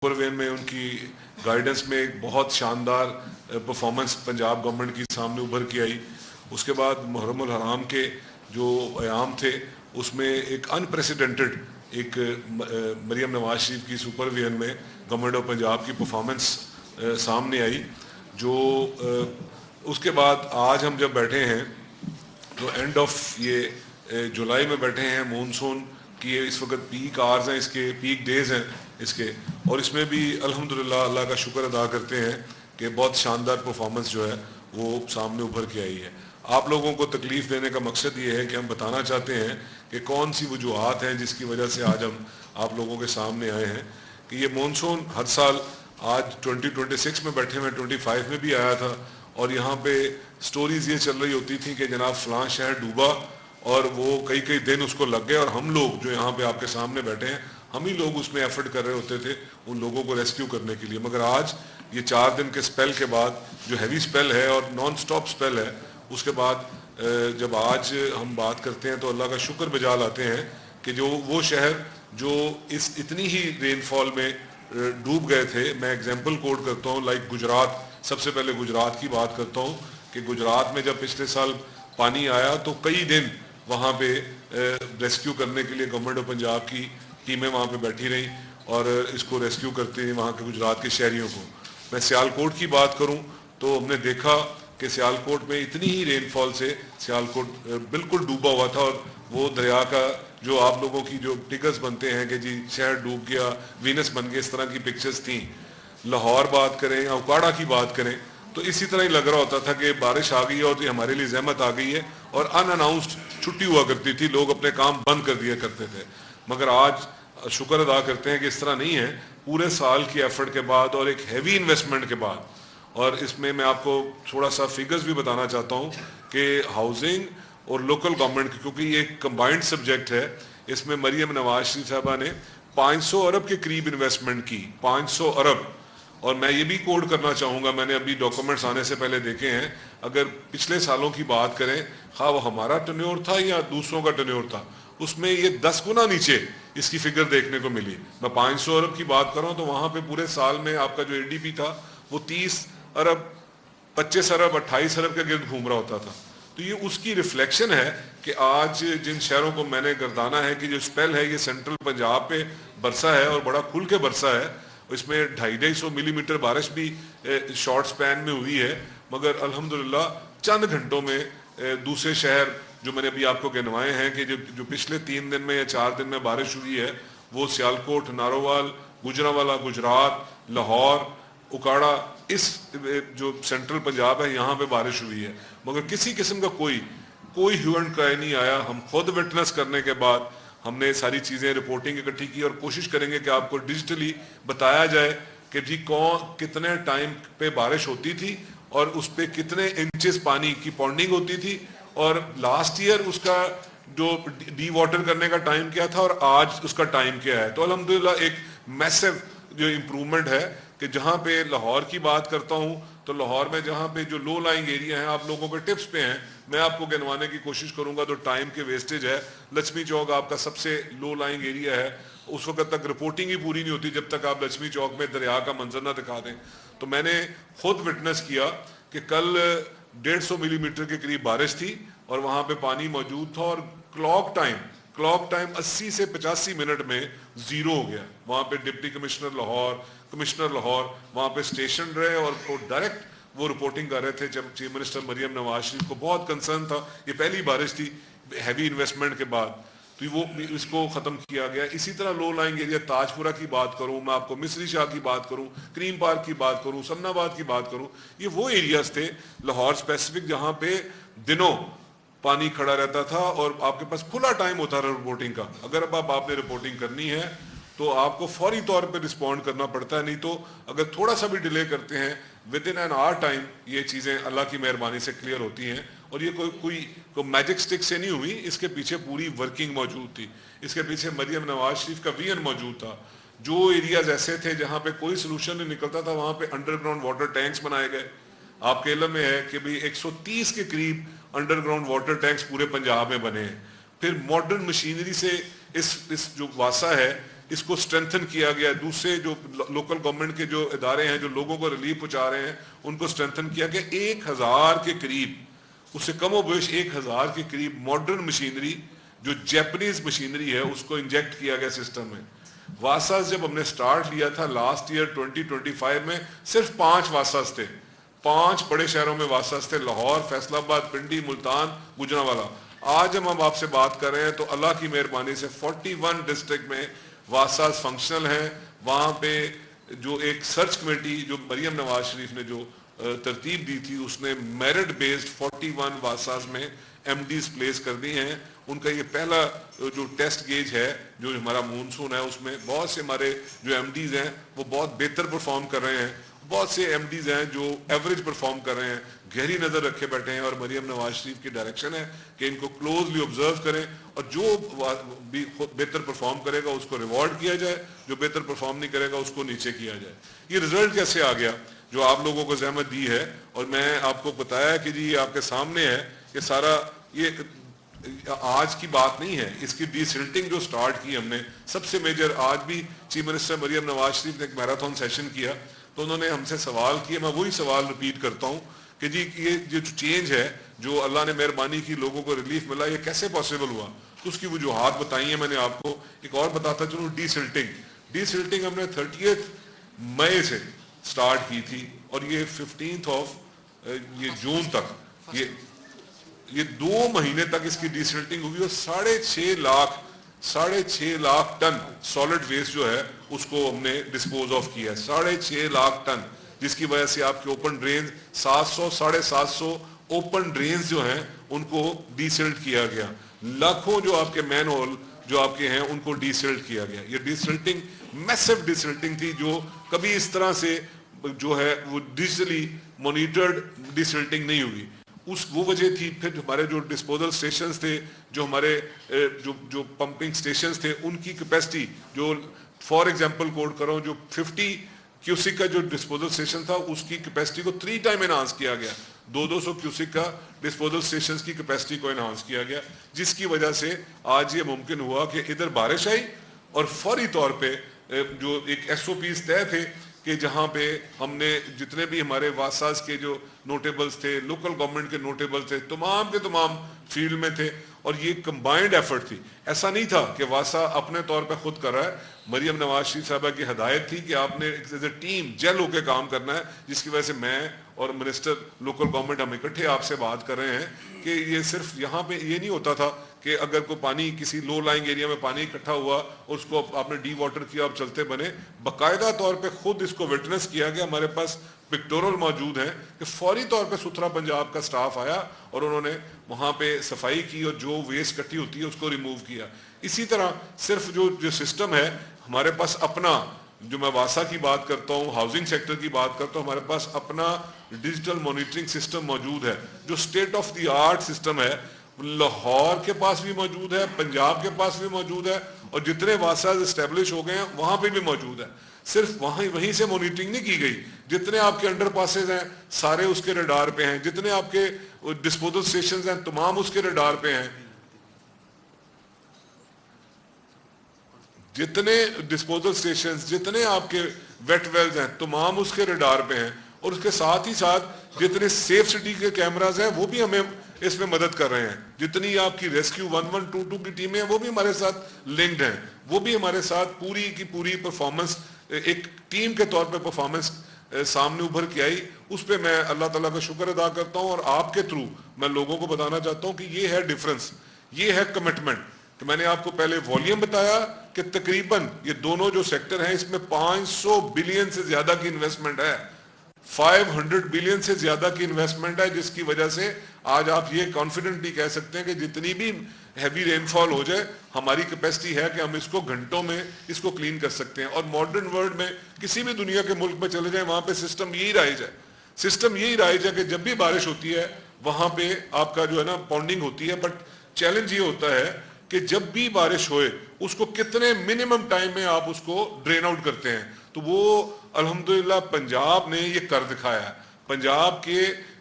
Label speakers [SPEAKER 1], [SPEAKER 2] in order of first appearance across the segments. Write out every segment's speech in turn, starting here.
[SPEAKER 1] Super when میں ان کی guidance میں ایک بہت شاندار پرفارمنس پنجاب گورنمنٹ کی سامنے ابھر کے آئی. اس کے بعد محرم الحرام کے جو ایام تھے اس میں ایک انپریسیڈنٹڈ ایک مریم نواز شریف کی سپر وین میں گورنمنٹ آف پنجاب کی پرفارمنس سامنے آئی. جو اس کے بعد آج ہم جب بیٹھے ہیں تو اینڈ آف یہ جولائی میں بیٹھے ہیں, مونسون کی اس وقت پیک آورز ہیں, اس کے پیک ڈیز ہیں اس کے, اور اس میں بھی الحمدللہ اللہ کا شکر ادا کرتے ہیں کہ بہت شاندار پرفارمنس جو ہے وہ سامنے ابھر کے آئی ہے. آپ لوگوں کو تکلیف دینے کا مقصد یہ ہے کہ ہم بتانا چاہتے ہیں کہ کون سی وجوہات ہیں جس کی وجہ سے آج ہم آپ لوگوں کے سامنے آئے ہیں. کہ یہ مونسون ہر سال آج 2026 میں بیٹھے ہوئے 25 میں بھی آیا تھا, اور یہاں پہ سٹوریز یہ چل رہی ہوتی تھیں کہ جناب فلاں شہر ڈوبا اور وہ کئی دن اس کو لگ گئے, اور ہم لوگ جو یہاں پہ آپ کے سامنے بیٹھے ہیں ہم ہی لوگ اس میں ایفرٹ کر رہے ہوتے تھے ان لوگوں کو ریسکیو کرنے کے لیے. مگر آج یہ 4 دن کے سپیل کے بعد جو ہیوی سپیل ہے اور نان سٹاپ سپیل ہے, اس کے بعد جب آج ہم بات کرتے ہیں تو اللہ کا شکر بجا لاتے ہیں کہ جو وہ شہر جو اس اتنی ہی رین فال میں ڈوب گئے تھے, میں ایگزامپل کوٹ کرتا ہوں لائک گجرات, سب سے پہلے گجرات کی بات کرتا ہوں کہ گجرات میں جب پچھلے سال پانی آیا تو کئی دن وہاں پہ ریسکیو کرنے کے لیے گورنمنٹ آف پنجاب کی ٹیمیں وہاں پہ بیٹھی رہیں اور اس کو ریسکیو کرتے ہیں وہاں کے گجرات کے شہریوں کو. میں سیالکوٹ کی بات کروں تو ہم نے دیکھا کہ سیالکوٹ میں اتنی ہی رین فال سے سیالکوٹ بالکل ڈوبا ہوا تھا, اور وہ دریا کا جو آپ لوگوں کی جو ٹکرز بنتے ہیں کہ جی شہر ڈوب گیا, وینس بن گیا, اس طرح کی پکچرز تھیں. لاہور بات کریں, اوکاڑا کی بات کریں تو اسی طرح ہی لگ رہا ہوتا تھا کہ بارش آ گئی ہے اور یہ ہمارے لیے زحمت آ گئی ہے, اور ان اناؤنسڈ چھٹی ہوا کرتی تھی, لوگ اپنے کام بند کر دیا کرتے تھے. مگر آج شکر ادا کرتے ہیں کہ اس طرح نہیں ہے, پورے سال کی ایفرٹ کے بعد اور ایک ہیوی انویسٹمنٹ کے بعد. اور اس میں آپ کو تھوڑا سا فگرز بھی بتانا چاہتا ہوں کہ ہاؤسنگ اور لوکل گورنمنٹ, کیونکہ یہ ایک کمبائنڈ سبجیکٹ ہے, اس میں مریم نواز شریف صاحبہ نے 500 ارب کے قریب انویسٹمنٹ کی, 500 ارب. اور میں یہ بھی کوڈ کرنا چاہوں گا, میں نے ابھی ڈاکومنٹس آنے سے پہلے دیکھے ہیں, اگر پچھلے سالوں کی بات کریں خواہ وہ ہمارا ٹینیور تھا یا دوسروں کا ٹینیور تھا, اس میں یہ 10 گنا نیچے اس کی فگر دیکھنے کو ملی. میں 500 ارب کی بات کر رہا ہوں تو وہاں پہ پورے سال میں آپ کا جو اے ڈی پی تھا وہ 30 ارب 25 ارب 28 ارب کے گرد گھوم رہا ہوتا تھا. تو یہ اس کی ریفلیکشن ہے کہ آج جن شہروں کو میں نے گردانا ہے کہ جو سپیل ہے یہ سینٹرل پنجاب پہ برسا ہے اور بڑا کھل کے برسا ہے, اس میں 250 ملی میٹر بارش بھی شارٹ سپین میں ہوئی ہے. مگر الحمدللہ چند گھنٹوں میں دوسرے شہر جو میں نے ابھی آپ کو گنوائے ہیں کہ جو پچھلے 3 دن میں یا 4 دن میں بارش ہوئی ہے وہ سیالکوٹ, نارووال, گجرانوالہ گجرات, لاہور, اکاڑا, اس جو سینٹرل پنجاب ہے یہاں پہ بارش ہوئی ہے. مگر کسی قسم کا کوئی ہیو اینڈ کرائے نہیں آیا. ہم خود وٹنس کرنے کے بعد ہم نے ساری چیزیں رپورٹنگ اکٹھی کی, اور کوشش کریں گے کہ آپ کو ڈیجیٹلی بتایا جائے کہ جی کتنے ٹائم پہ بارش ہوتی تھی اور اس پہ کتنے انچز پانی کی پونڈنگ ہوتی تھی, اور لاسٹ ایئر اس کا جو ڈی واٹر کرنے کا ٹائم کیا تھا اور آج اس کا ٹائم کیا ہے. تو الحمدللہ ایک میسو جو امپرومنٹ ہے کہ جہاں پہ لاہور کی بات کرتا ہوں تو لاہور میں جہاں پہ جو لو لائنگ ایریا ہیں آپ لوگوں کے ٹپس پہ ہیں, میں آپ کو گنوانے کی کوشش کروں گا. تو ٹائم کے ویسٹیج ہے, لچھمی چوک آپ کا سب سے لو لائنگ ایریا ہے, اس وقت تک رپورٹنگ ہی پوری نہیں ہوتی جب تک آپ لچھمی چوک میں دریا کا منظر نہ دکھا دیں. تو میں نے خود وٹنس کیا کہ کل 150 ملی میٹر کے قریب بارش تھی اور وہاں پہ پانی موجود تھا, اور کلاک ٹائم 80 سے 85 منٹ میں زیرو ہو گیا. وہاں پہ ڈپٹی کمشنر لاہور وہاں پہ اسٹیشن رہے اور ڈائریکٹ وہ رپورٹنگ کر رہے تھے. جب چیف منسٹر مریم نواز شریف کو بہت کنسرن تھا, یہ پہلی بارش تھی ہیوی انویسٹمنٹ کے بعد, تو وہ اس کو ختم کیا گیا. اسی طرح لو لائنگ ایریا تاج پورہ کی بات کروں, میں آپ کو مصری شاہ کی بات کروں, کریم پارک کی بات کروں, سمن آباد کی بات کروں, یہ وہ ایریاز تھے لاہور اسپیسیفک جہاں پہ دنوں پانی کھڑا رہتا تھا اور آپ کے پاس کھلا ٹائم ہوتا رہا رپورٹنگ کا. اگر اب آپ نے رپورٹنگ کرنی ہے تو آپ کو فوری طور پہ رسپونڈ کرنا پڑتا ہے, نہیں تو اگر تھوڑا سا بھی ڈیلے کرتے ہیں with in an hour time یہ چیزیں اللہ کی مہربانی سے کلیئر ہوتی ہیں. اور یہ کوئی میجک سٹک سے نہیں ہوئی, اس کے پیچھے پوری ورکنگ موجود تھی, اس کے پیچھے مریم نواز شریف کا ویژن موجود تھا. جو ایریاز ایسے تھے جہاں پہ کوئی سلوشن نہیں نکلتا تھا وہاں پہ انڈر گراؤنڈ واٹر ٹینکس بنائے گئے. آپ کے علم میں ہے کہ بھی 130 کے قریب انڈر گراؤنڈ واٹر ٹینکس پورے پنجاب میں بنے ہیں. پھر ماڈرن مشینری سے اس جو واسا ہے اس کو اسٹرینتھن کیا گیا. دوسرے جو لوکل گورنمنٹ کے جو ادارے ہیں جو لوگوں کو ریلیف پہنچا رہے ہیں ان کو اسٹرینتھن کیا گیا. 1000 کے قریب, اس سے کم و بیش 1000 کے قریب ماڈرن مشینری جو جیپنیز مشینری ہے اس کو انجیکٹ کیا گیا سسٹم میں. واساز جب ہم نے سٹارٹ لیا تھا لاسٹ ایئر 2025 میں, صرف 5 واساز تھے. 5 بڑے شہروں میں واساز تھے, لاہور, فیصل آباد, پنڈی, ملتان, گوجرانوالا. آج ہم آپ سے بات کر رہے ہیں تو اللہ کی مہربانی سے 41 ڈسٹرکٹ میں واساز فنکشنل ہیں. وہاں پہ جو ایک سرچ کمیٹی جو مریم نواز شریف نے جو ترتیب دی تھی اس نے میرٹ بیسڈ 41 واساز میں ایم ڈیز پلیس کر دی ہیں. ان کا یہ پہلا جو ٹیسٹ گیج ہے جو ہمارا مونسون ہے اس میں بہت سے ہمارے جو ایم ڈیز ہیں وہ بہت بہتر پرفارم کر رہے ہیں. بہت سے ایم ڈیز ہیں جو ایوریج پرفارم کر رہے ہیں, گہری نظر رکھے بیٹھے ہیں, اور مریم نواز شریف کی ڈائریکشن ہے کہ ان کو کلوزلی آبزرو کریں اور جو بھی بہتر پرفارم کرے گا اس کو ریوارڈ کیا جائے, جو بہتر پرفارم نہیں کرے گا اس کو نیچے کیا جائے. یہ رزلٹ کیسے آ گیا جو آپ لوگوں کو زحمت دی ہے, اور میں آپ کو بتایا کہ جی یہ آپ کے سامنے ہے. یہ سارا یہ آج کی بات نہیں ہے, اس کی ڈی سلٹنگ جو سٹارٹ کی ہم نے سب سے میجر. آج بھی چیف منسٹر مریم نواز شریف نے ایک میراتھن سیشن کیا تو انہوں نے ہم سے سوال کیا, میں وہی سوال ریپیٹ کرتا ہوں کہ جی یہ جو چینج ہے جو اللہ نے مہربانی کی لوگوں کو ریلیف ملا یہ کیسے پاسبل ہوا. تو اس کی وجوہات بتائی ہیں میں نے آپ کو. ایک اور بتاتا چلوں, ڈی سلٹنگ ہم نے 30 مئی سے سٹارٹ کی تھی اور یہ 15 جون تک یہ 2 مہینے تک اس کی ڈی سلٹنگ ہوئی اور 6.5 لاکھ ٹن سالڈ ویسٹ جو ہے اس کو ہم نے ڈسپوز آف کیا ہے. 6.5 لاکھ ٹن, جس کی وجہ سے آپ کے اوپن ڈرینز 700-750 اوپن ڈرینز جو ہیں ان کو ڈی سلٹ کیا گیا. لاکھوں جو آپ کے مین ہول جو آپ کے ہیں ان کو ڈی سلٹ کیا گیا. یہ ڈی سلٹنگ میسو ڈی سلٹنگ تھی جو کبھی اس طرح سے جو ہے وہ ڈیجیٹلی مانیٹرڈ ڈی سلٹنگ نہیں ہوئی. وہ وجہ تھی. پھر ہمارے جو ڈسپوزل سٹیشنز تھے, جو ہمارے جو پمپنگ سٹیشنز تھے, ان کی کیپیسٹی جو فار ایگزامپل کوٹ کر رہا ہوں, جو 50 کیوسک کا جو ڈسپوزل سٹیشن تھا اس کی کیپیسٹی کو 3 ٹائم انہانس کیا گیا. 200 کیوسک کا ڈسپوزل سٹیشنز کی کیپیسٹی کو انہانس کیا گیا, جس کی وجہ سے آج یہ ممکن ہوا کہ ادھر بارش آئی اور فوری طور پہ جو ایک ایس او پیز طے تھے کہ جہاں پہ ہم نے جتنے بھی ہمارے واساز کے جو نوٹیبلز تھے, لوکل گورنمنٹ کے نوٹیبلز تھے, تمام کے تمام فیلڈ میں تھے اور یہ کمبائنڈ ایفرٹ تھی. ایسا نہیں تھا کہ واسا اپنے طور پہ خود کر رہا ہے. مریم نواز شریف صاحبہ کی ہدایت تھی کہ آپ نے ایز اے ٹیم جیل ہو کے کام کرنا ہے, جس کی وجہ سے میں اور منسٹر لوکل گورنمنٹ ہم اکٹھے آپ سے بات کر رہے ہیں کہ یہ صرف یہاں پہ یہ نہیں ہوتا تھا کہ اگر کوئی پانی کسی لو لائنگ ایریا میں پانی اکٹھا ہوا اور اس کو آپ نے ڈی واٹر کیا, آپ چلتے بنے. باقاعدہ طور پہ خود اس کو وٹنس کیا گیا. ہمارے پاس پکٹورل موجود ہیں کہ فوری طور پہ ستھرا پنجاب کا سٹاف آیا اور انہوں نے وہاں پہ صفائی کی اور جو ویسٹ کٹی ہوتی ہے اس کو ریموو کیا. اسی طرح صرف جو سسٹم ہے ہمارے پاس اپنا, جو میں واسا کی بات کرتا ہوں, ہاؤسنگ سیکٹر کی بات کرتا ہوں, ہمارے پاس اپنا ڈیجیٹل مانیٹرنگ سسٹم موجود ہے جو state of the art system ہے. لاہور کے پاس بھی موجود ہے, پنجاب کے پاس بھی موجود ہے, اور جتنے واساز اسٹیبلش ہو گئے ہیں وہاں پہ بھی موجود ہے. صرف وہیں سے مانیٹرنگ نہیں کی گئی, جتنے آپ کے انڈر پاسز ہیں سارے اس کے ریڈار پہ ہیں, جتنے آپ کے ڈسپوزل سٹیشنز ہیں تمام اس کے ریڈار پہ ہیں, جتنے ڈسپوزل سٹیشنز, جتنے آپ کے ویٹ ویلز ہیں تمام اس کے ریڈار پہ ہیں. اور اس کے ساتھ ہی ساتھ جتنے سیف سٹی کے کیمراز ہیں وہ بھی ہمیں اس میں مدد کر رہے ہیں. جتنی آپ کی ریسکیو 1122 کی ٹیمیں ہیں وہ بھی ہمارے ساتھ لنکڈ ہیں, وہ بھی ہمارے ساتھ پوری کی پوری پرفارمنس ایک ٹیم کے طور پہ پرفارمنس سامنے ابھر کے آئی. اس پہ میں اللہ تعالیٰ کا شکر ادا کرتا ہوں, اور آپ کے تھرو میں لوگوں کو بتانا چاہتا ہوں کہ یہ ہے ڈفرنس, یہ ہے کمٹمنٹ. کہ میں نے آپ کو پہلے والیوم بتایا کہ تقریباً یہ دونوں جو سیکٹر ہیں اس میں 500 بلین سے زیادہ کی انویسٹمنٹ ہے, 500 بلین سے زیادہ کی انویسٹمنٹ ہے, جس کی وجہ سے آج آپ یہ کانفیڈنٹلی کہہ سکتے ہیں کہ جتنی بھی ہیوی رین فال ہو جائے ہماری کیپیسٹی ہے کہ ہم اس کو گھنٹوں میں اس کو کلین کر سکتے ہیں. اور ماڈرن ورلڈ میں کسی بھی دنیا کے ملک میں چلے جائیں وہاں پہ سسٹم یہی رائج ہے کہ جب بھی بارش ہوتی ہے وہاں پہ آپ کا جو ہے نا پونڈنگ ہوتی ہے. بٹ چیلنج یہ ہوتا ہے کہ جب بھی بارش ہوئے اس کو کتنے منیمم ٹائم میں آپ اس کو ڈرین آؤٹ کرتے ہیں. تو وہ الحمدللہ پنجاب نے یہ کر دکھایا ہے. پنجاب کے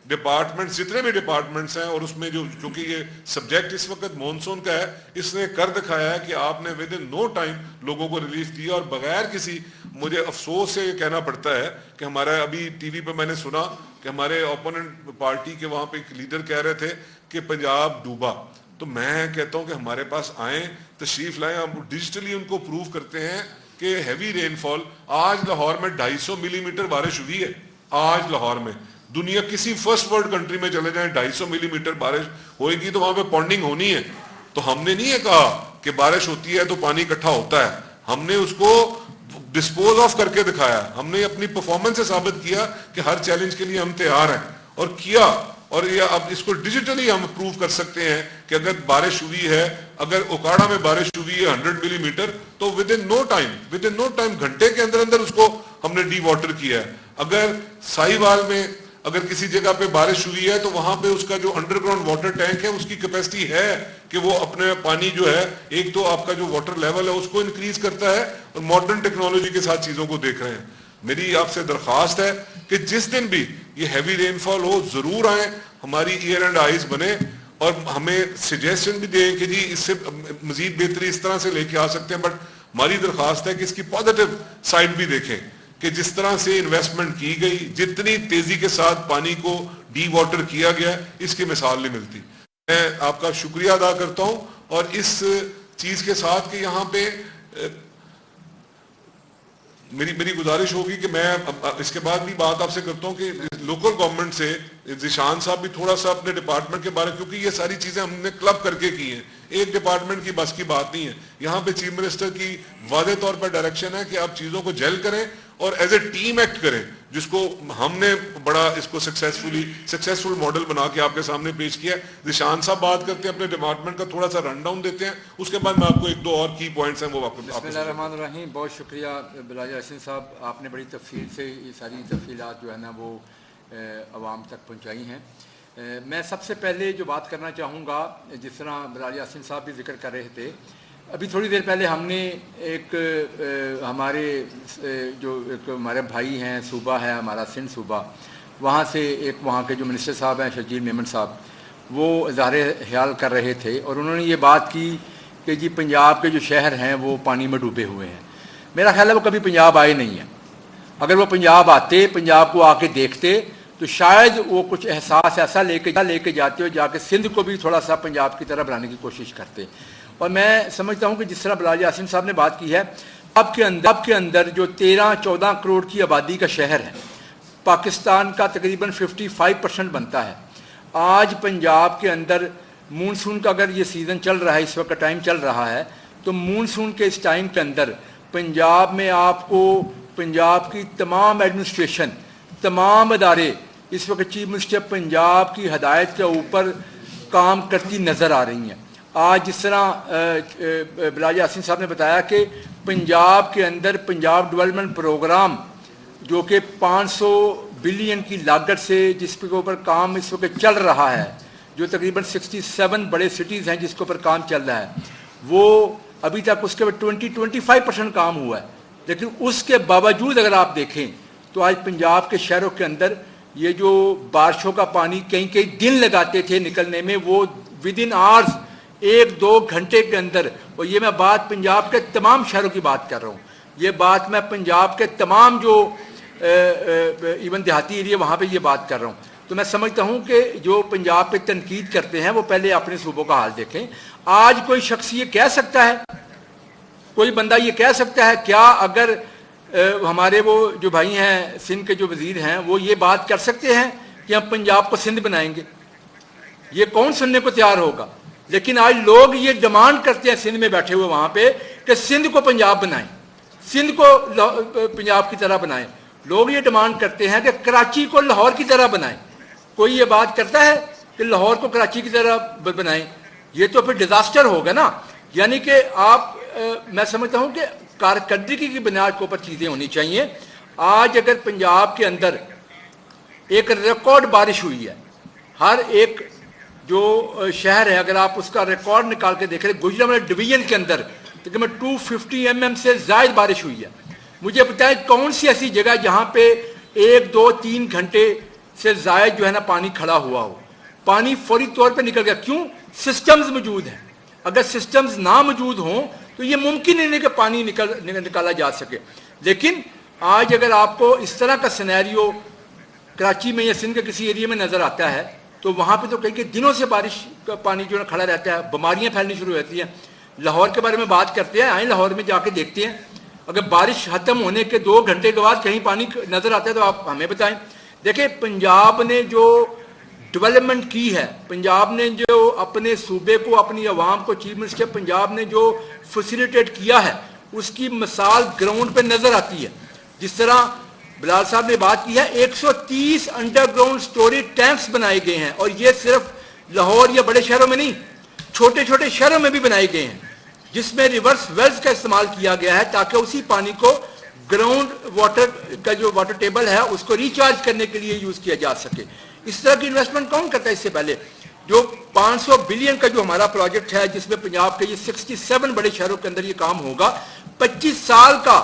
[SPEAKER 1] ڈپارٹمنٹ جتنے بھی ڈپارٹمنٹس ہیں, اور اس میں جو چونکہ یہ سبجیکٹ اس وقت مونسون کا ہے, اس نے کر دکھایا ہے کہ آپ نے ود ان نو ٹائم لوگوں کو ریلیف دیا, اور بغیر کسی, مجھے افسوس سے یہ کہنا پڑتا ہے کہ ہمارا ابھی ٹی وی پہ میں نے سنا کہ ہمارے اوپوننٹ پارٹی کے وہاں پہ ایک لیڈر کہہ رہے تھے کہ پنجاب ڈوبا. تو میں کہتا ہوں کہ ہمارے پاس آئیں, تشریف لائیں, ہم ڈیجیٹلی ان کو پروو کرتے ہیں کہ ہیوی رین فال. آج لاہور میں 250 ملی میٹر بارش ہوئی ہے. آج لاہور میں, دنیا کسی فرسٹ ورلڈ کنٹری میں چلے جائیں 250 ملی میٹر بارش ہوئے گی تو وہاں پہ پونڈنگ ہونی ہے. تو ہم نے نہیں یہ کہا کہ بارش ہوتی ہے تو پانی اکٹھا ہوتا ہے, ہم نے اس کو ڈسپوز آف کر کے دکھایا. ہم نے اپنی پرفارمنس سے ثابت کیا کہ ہر چیلنج کے لیے ہم تیار ہیں, اور کیا. اور یہ اب اس کو ڈیجیٹلی ہم پروو کر سکتے ہیں کہ اگر بارش ہوئی ہے, اگر اوکاڑا میں بارش ہوئی ہے 100 ملی میٹر, تو ود ان نو ٹائم گھنٹے کے اندر اندر اس کو ہم نے ڈی واٹر کیا ہے. اگر ساہیوال میں اگر کسی جگہ پہ بارش ہوئی ہے تو وہاں پہ اس کا جو انڈر گراؤنڈ واٹر ٹینک ہے اس کی کیپیسٹی ہے کہ وہ اپنے پانی جو ہے, ایک تو آپ کا جو واٹر لیول ہے اس کو انکریز کرتا ہے, اور ماڈرن ٹیکنالوجی کے ساتھ چیزوں کو دیکھ رہے ہیں. میری آپ سے درخواست ہے کہ جس دن بھی یہ ہیوی رین فال ہو ضرور آئیں, ہماری ایئر اینڈ آئیز بنے, اور ہمیں سجیشن بھی دیں کہ جی اس سے مزید بہتری اس طرح سے لے کے آ سکتے ہیں. بٹ ہماری درخواست ہے کہ اس کی پازیٹیو سائڈ بھی دیکھیں کہ جس طرح سے انویسٹمنٹ کی گئی, جتنی تیزی کے ساتھ پانی کو ڈی واٹر کیا گیا, اس کی مثال نہیں ملتی. میں آپ کا شکریہ ادا کرتا ہوں, اور اس چیز کے ساتھ کہ یہاں پہ میری گزارش ہوگی کہ میں اس کے بعد بھی بات آپ سے کرتا ہوں کہ لوکل گورنمنٹ سے ذیشان صاحب بھی تھوڑا سا اپنے ڈپارٹمنٹ کے بارے, کیونکہ یہ ساری چیزیں ہم نے کلب کر کے کی ہیں, ایک ڈپارٹمنٹ کی بس کی بات نہیں ہے. یہاں پہ چیف منسٹر کی واضح طور پر ڈائریکشن ہے کہ آپ چیزوں کو جیل کریں اور ایز اے ٹیم ایکٹ کریں, جس کو ہم نے بڑا اس کو سکسیسفل ماڈل بنا کے آپ کے سامنے پیش کیا ہے. ذیشان صاحب بات کرتے ہیں اپنے ڈپارٹمنٹ کا, تھوڑا سا رن ڈاؤن دیتے ہیں, اس کے بعد میں آپ کو ایک دو اور کی پوائنٹس ہیں وہ آپ کو.
[SPEAKER 2] بسم اللہ الرحمن الرحیم. بہت شکریہ بلال یاسین صاحب, آپ نے بڑی تفصیل سے یہ ساری تفصیلات جو ہے نا وہ عوام تک پہنچائی ہیں. میں سب سے پہلے جو بات کرنا چاہوں گا, جس طرح بلال یاسین صاحب بھی ذکر کر رہے تھے, ابھی تھوڑی دیر پہلے ہم نے ایک ہمارے ہمارے بھائی ہیں, صوبہ ہے ہمارا سندھ صوبہ, وہاں سے ایک وہاں کے جو منسٹر صاحب ہیں شرجیل میمن صاحب, وہ اظہار خیال کر رہے تھے, اور انہوں نے یہ بات کی کہ جی پنجاب کے جو شہر ہیں وہ پانی میں ڈوبے ہوئے ہیں. میرا خیال ہے وہ کبھی پنجاب آئے نہیں ہیں. اگر وہ پنجاب آتے, پنجاب کو آ کے دیکھتے, تو شاید وہ کچھ احساس ایسا لے کے جاتے ہو, جا کے سندھ کو بھی تھوڑا سا پنجاب کی طرح بنانے کی کوشش کرتے. اور میں سمجھتا ہوں کہ جس طرح بلال یاسین صاحب نے بات کی ہے, اب کے اندر جو 13-14 کروڑ کی آبادی کا شہر ہے, پاکستان کا تقریباً 55% بنتا ہے. آج پنجاب کے اندر مونسون کا اگر یہ سیزن چل رہا ہے, اس وقت ٹائم چل رہا ہے, تو مونسون کے اس ٹائم کے اندر پنجاب میں آپ کو پنجاب کی تمام ایڈمنسٹریشن, تمام ادارے اس وقت چیف منسٹر پنجاب کی ہدایت کے اوپر کام کرتی نظر آ رہی ہیں. آج جس طرح بلال یاسین صاحب نے بتایا کہ پنجاب کے اندر پنجاب ڈیولپمنٹ پروگرام جو کہ 500 بلین کی لاگت سے جس کے اوپر کام اس وقت چل رہا ہے, جو تقریباً 67 بڑے سٹیز ہیں جس کے اوپر کام چل رہا ہے, وہ ابھی تک اس کے اوپر 20-25% کام ہوا ہے. لیکن اس کے باوجود اگر آپ دیکھیں تو آج پنجاب کے شہروں کے اندر یہ جو بارشوں کا پانی کئی دن لگاتے تھے نکلنے میں, وہ ود ان آورز 1-2 گھنٹے کے اندر, اور یہ میں بات پنجاب کے تمام شہروں کی بات کر رہا ہوں, یہ بات میں پنجاب کے تمام جو ایون دیہاتی ایریا وہاں پہ یہ بات کر رہا ہوں. تو میں سمجھتا ہوں کہ جو پنجاب پہ تنقید کرتے ہیں وہ پہلے اپنے صوبوں کا حال دیکھیں. آج کوئی شخص یہ کہہ سکتا ہے, کوئی بندہ یہ کہہ سکتا ہے کیا, اگر ہمارے وہ جو بھائی ہیں سندھ کے جو وزیر ہیں وہ یہ بات کر سکتے ہیں کہ ہم پنجاب کو سندھ بنائیں گے؟ یہ کون سننے کو تیار ہوگا؟ لیکن آج لوگ یہ ڈیمانڈ کرتے ہیں سندھ میں بیٹھے ہوئے وہاں پہ کہ سندھ کو پنجاب بنائیں, سندھ کو پنجاب کی طرح بنائیں. لوگ یہ ڈیمانڈ کرتے ہیں کہ کراچی کو لاہور کی طرح بنائیں. کوئی یہ بات کرتا ہے کہ لاہور کو کراچی کی طرح بنائیں؟ یہ تو پھر ڈیزاسٹر ہوگا نا. یعنی کہ آپ میں سمجھتا ہوں کہ کارکردگی کی بنیاد کے اوپر چیزیں ہونی چاہیے. آج اگر پنجاب کے اندر ایک ریکارڈ بارش ہوئی ہے, ہر ایک جو شہر ہے اگر آپ اس کا ریکارڈ نکال کے دیکھ رہے, گجرانوالہ ڈویژن کے اندر تقریباً 250 mm سے زائد بارش ہوئی ہے. مجھے بتائیں کون سی ایسی جگہ جہاں پہ 1-2-3 گھنٹے سے زائد جو ہے نا پانی کھڑا ہوا ہو, پانی فوری طور پہ نکل گیا. کیوں؟ سسٹمز موجود ہیں. اگر سسٹمز نہ موجود ہوں تو یہ ممکن ہی نہیں کہ پانی نکالا جا سکے. لیکن آج اگر آپ کو اس طرح کا سینیریو کراچی میں یا سندھ کے کسی ایریے میں نظر آتا ہے تو وہاں پہ تو کئی دنوں سے بارش کا پانی جو ہے کھڑا رہتا ہے, بیماریاں پھیلنی شروع ہوتی ہیں. لاہور کے بارے میں بات کرتے ہیں, آئیں لاہور میں جا کے دیکھتے ہیں, اگر بارش ختم ہونے کے 2 گھنٹے کے بعد کہیں پانی نظر آتا ہے تو آپ ہمیں بتائیں. دیکھیں پنجاب نے جو ڈیولپمنٹ کی ہے, پنجاب نے جو اپنے صوبے کو, اپنی عوام کو, چیف منسٹر پنجاب نے جو فیسیلیٹیٹ کیا ہے اس کی مثال گراؤنڈ پہ نظر آتی ہے. جس طرح بلال صاحب نے بات کی ہے 130 انڈر گراؤنڈ سٹوریج ٹینکس بنائے گئے ہیں, اور یہ صرف لاہور یا بڑے شہروں میں نہیں, چھوٹے چھوٹے شہروں میں بھی بنائے گئے ہیں, جس میں ریورس ویلز کا استعمال کیا گیا ہے تاکہ اسی پانی کو گراؤنڈ واٹر کا جو واٹر ٹیبل ہے اس کو ریچارج کرنے کے لیے یوز کیا جا سکے. اس طرح کی انویسٹمنٹ کون کرتا ہے؟ اس سے پہلے جو 500 بلین کا جو ہمارا پروجیکٹ ہے جس میں پنجاب کے یہ 67 بڑے شہروں کے اندر یہ کام ہوگا, 25 سال کا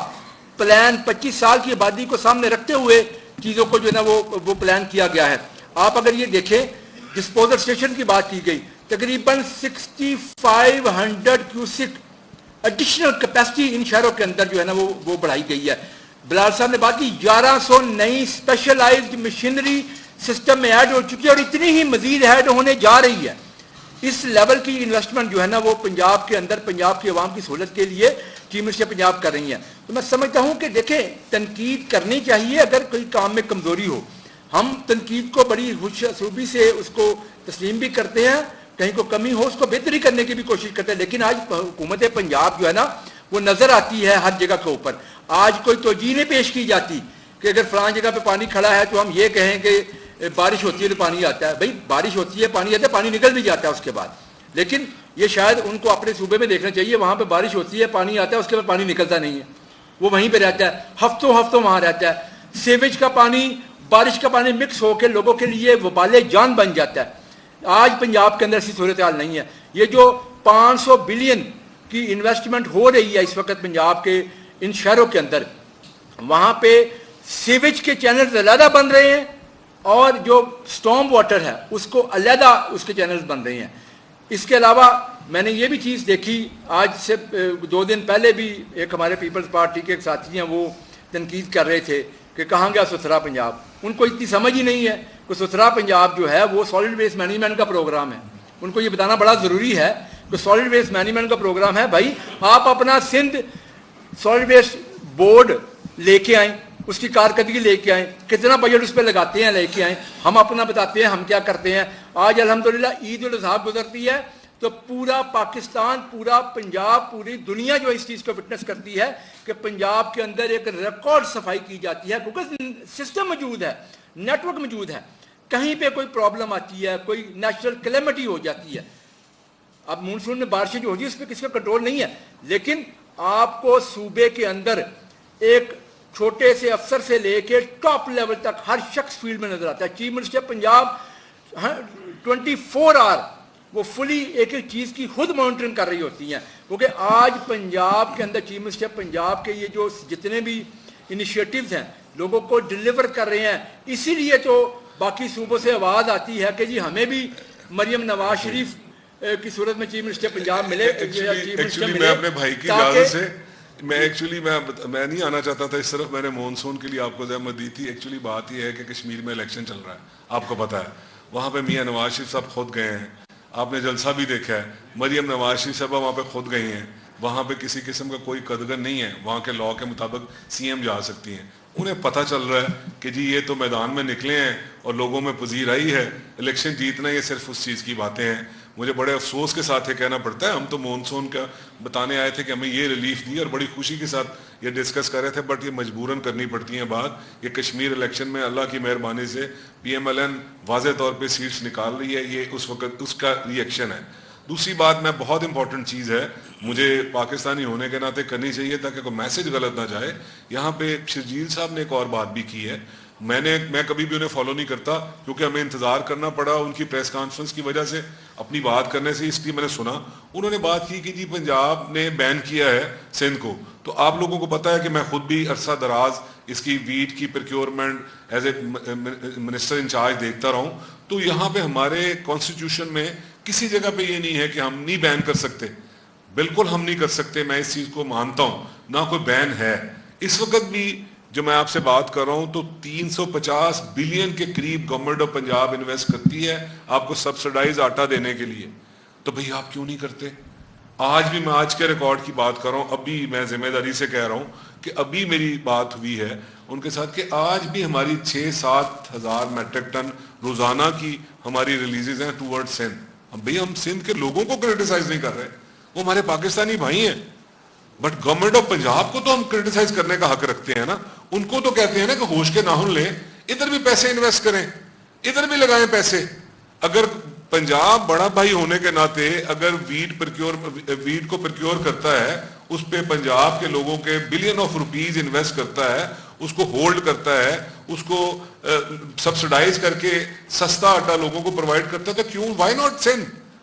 [SPEAKER 2] پلان, 25 سال کی آبادی کو سامنے رکھتے ہوئے چیزوں کو جو ہے نا وہ پلان کیا گیا ہے. آپ اگر یہ دیکھیں ڈسپوزل اسٹیشن کی بات کی گئی, تقریباً 6500 کیوسک ایڈیشنل کیپیسٹی ان شہروں کے اندر جو ہے نا وہ بڑھائی گئی ہے. بلال صاحب نے بات کی 1100 نئی اسپیشلائزڈ مشینری سسٹم میں ایڈ ہو چکی ہے, اور اتنی ہی مزید ایڈ ہونے جا رہی ہے. اس لیول کی انویسٹمنٹ جو ہے نا وہ پنجاب کے اندر پنجاب کی عوام کی سہولت کے لیے چیف منسٹر پنجاب کر رہی ہیں. تو میں سمجھتا ہوں کہ دیکھیں تنقید کرنی چاہیے اگر کوئی کام میں کمزوری ہو. ہم تنقید کو بڑی خوش اسلوبی سے اس کو تسلیم بھی کرتے ہیں, کہیں کو کمی ہو اس کو بہتری کرنے کی بھی کوشش کرتے ہیں. لیکن آج حکومت پنجاب جو ہے نا وہ نظر آتی ہے ہر جگہ کے اوپر. آج کوئی توجہ نہیں پیش کی جاتی کہ اگر فلان جگہ پہ پانی کھڑا ہے تو ہم یہ کہیں کہ بارش ہوتی ہے تو پانی آتا ہے. بھائی بارش ہوتی ہے, پانی آتا ہے, پانی نکل بھی جاتا ہے اس کے بعد. لیکن یہ شاید ان کو اپنے صوبے میں دیکھنا چاہیے, وہاں پہ بارش ہوتی ہے, پانی آتا ہے, اس کے بعد پانی نکلتا نہیں ہے, وہ وہیں پہ رہتا ہے, ہفتوں وہاں رہتا ہے. سیویج کا پانی, بارش کا پانی مکس ہو کے لوگوں کے لیے وبال جان بن جاتا ہے. آج پنجاب کے اندر ایسی صورتحال نہیں ہے. یہ جو 500 بلین کی انویسٹمنٹ ہو رہی ہے اس وقت پنجاب کے ان شہروں کے اندر, وہاں پہ سیویج کے چینلز علیحدہ بن رہے ہیں اور جو سٹارم واٹر ہے اس کو علیحدہ اس کے چینلز بن رہے ہیں. اس کے علاوہ میں نے یہ بھی چیز دیکھی, آج سے 2 دن پہلے بھی ایک ہمارے پیپلز پارٹی کے ایک ساتھی ہیں وہ تنقید کر رہے تھے کہ کہاں گیا ستھرا پنجاب. ان کو اتنی سمجھ ہی نہیں ہے کہ ستھرا پنجاب جو ہے وہ سالڈ ویسٹ مینجمنٹ کا پروگرام ہے. ان کو یہ بتانا بڑا ضروری ہے کہ سالڈ ویسٹ مینجمنٹ کا پروگرام ہے. بھائی آپ اپنا سندھ سالڈ ویسٹ بورڈ لے کے آئیں, اس کی کارکردگی لے کے آئیں, کتنا بجٹ اس پہ لگاتے ہیں لے کے آئیں, ہم اپنا بتاتے ہیں ہم کیا کرتے ہیں. آج الحمدللہ عید الاضحیٰ گزرتی ہے تو پورا پاکستان, پورا پنجاب, پوری دنیا جو اس چیز کو وٹنس کرتی ہے کہ پنجاب کے اندر ایک ریکارڈ صفائی کی جاتی ہے, کیونکہ سسٹم موجود ہے, نیٹ ورک موجود ہے. کہیں پہ کوئی پرابلم آتی ہے, کوئی نیچرل کلیمٹی ہو جاتی ہے, اب مونسون میں بارشیں جو ہوتی ہے اس پہ کسی کا کنٹرول نہیں ہے, لیکن آپ کو صوبے کے اندر ایک چھوٹے سے افسر سے لے کے ٹاپ لیول تک ہر شخص فیلڈ میں نظر آتا ہے. چیف منسٹر پنجاب 24 آور وہ فلی ایک ایک چیز کی خود مانیٹرنگ کر رہی ہوتی ہیں, کیونکہ آج پنجاب کے اندر چیف منسٹر پنجاب کے یہ جو جتنے بھی انیشیٹوز ہیں لوگوں کو ڈلیور کر رہے ہیں. اسی لیے تو باقی صوبوں سے آواز آتی ہے کہ جی ہمیں بھی مریم نواز شریف کی صورت میں چیف منسٹر پنجاب ملے.
[SPEAKER 1] میں اپنے بھائی کی اجازت سے میں نہیں آنا چاہتا تھا اس طرف, میں نے مونسون کے لیے آپ کو زحمت دی تھی. ایکچولی بات یہ ہے کہ کشمیر میں الیکشن چل رہا ہے, آپ کو پتا ہے, وہاں پہ میاں نواز شریف صاحب خود گئے ہیں, آپ نے جلسہ بھی دیکھا ہے, مریم نواز شریف صاحبہ وہاں پہ خود گئی ہیں, وہاں پہ کسی قسم کا کوئی قدغن نہیں ہے, وہاں کے لاء کے مطابق سی ایم جا سکتی ہیں. انہیں پتہ چل رہا ہے کہ جی یہ تو میدان میں نکلے ہیں اور لوگوں میں پذیر آئی ہے, الیکشن جیتنا یہ صرف اس چیز کی باتیں ہیں. مجھے بڑے افسوس کے ساتھ یہ کہنا پڑتا ہے, ہم تو مونسون کا بتانے آئے تھے کہ ہمیں یہ ریلیف دی اور بڑی خوشی کے ساتھ یہ ڈسکس کر رہے تھے, بٹ یہ مجبوراً کرنی پڑتی ہیں بات. یہ کشمیر الیکشن میں اللہ کی مہربانی سے پی ایم ایل این واضح طور پہ سیٹس نکال رہی ہے, یہ اس وقت اس کا ری ایکشن ہے. دوسری بات میں بہت امپورٹنٹ چیز ہے مجھے پاکستانی ہونے کے ناطے کرنی چاہیے تاکہ کوئی میسج غلط نہ جائے. یہاں پہ شرجیل صاحب نے ایک اور بات بھی کی ہے, میں کبھی بھی انہیں فالو نہیں کرتا کیونکہ ہمیں انتظار کرنا پڑا ان کی پریس کانفرنس کی وجہ سے اپنی بات کرنے سے, اس لیے میں نے سنا. انہوں نے بات کی کہ جی پنجاب نے بین کیا ہے سندھ کو, تو آپ لوگوں کو پتہ ہے کہ میں خود بھی عرصہ دراز اس کی ویٹ کی procurement as a minister in charge دیکھتا رہا ہوں. تو یہاں پہ ہمارے کانسٹیٹیوشن میں کسی جگہ پہ یہ نہیں ہے کہ ہم نہیں بین کر سکتے, بالکل ہم نہیں کر سکتے, میں اس چیز کو مانتا ہوں, نہ کوئی بین ہے. اس وقت بھی جو میں آپ سے بات کر رہا ہوں تو 350 بلین کے قریب گورنمنٹ آف پنجاب انویسٹ کرتی ہے آپ کو سبسڈائز آٹا دینے کے لیے. تو بھئی آپ کیوں نہیں کرتے؟ آج بھی میں آج کے ریکارڈ کی بات کر رہا ہوں, ابھی میں ذمہ داری سے کہہ رہا ہوں کہ ابھی میری بات ہوئی ہے ان کے ساتھ کہ آج بھی ہماری 6-7 ہزار میٹرک ٹن روزانہ کی ہماری ریلیزز ہیں ٹورڈ سندھ. بھئی ہم سندھ کے لوگوں کو کرٹیسائز نہیں کر رہے, وہ ہمارے پاکستانی بھائی ہیں, بٹ گورنمنٹ آف پنجاب کو تو ہم کرٹیسائز کرنے کا حق رکھتے ہیں نا. ان کو تو کہتے ہیں نا کہ ہوش کے ناخن لیں, ادھر بھی پیسے انویسٹ کریں, ادھر بھی لگائیں پیسے. اگر پنجاب بڑا بھائی ہونے کے ناطے اگر ویٹ کو پرکیور کرتا ہے, اس پہ پنجاب کے لوگوں کے بلین آف روپیز انویسٹ کرتا ہے, اس کو ہولڈ کرتا ہے, اس کو سبسڈائز کر کے سستا آٹا لوگوں کو پرووائڈ کرتا ہے, تو کیوں, وائی ناٹ سندھ؟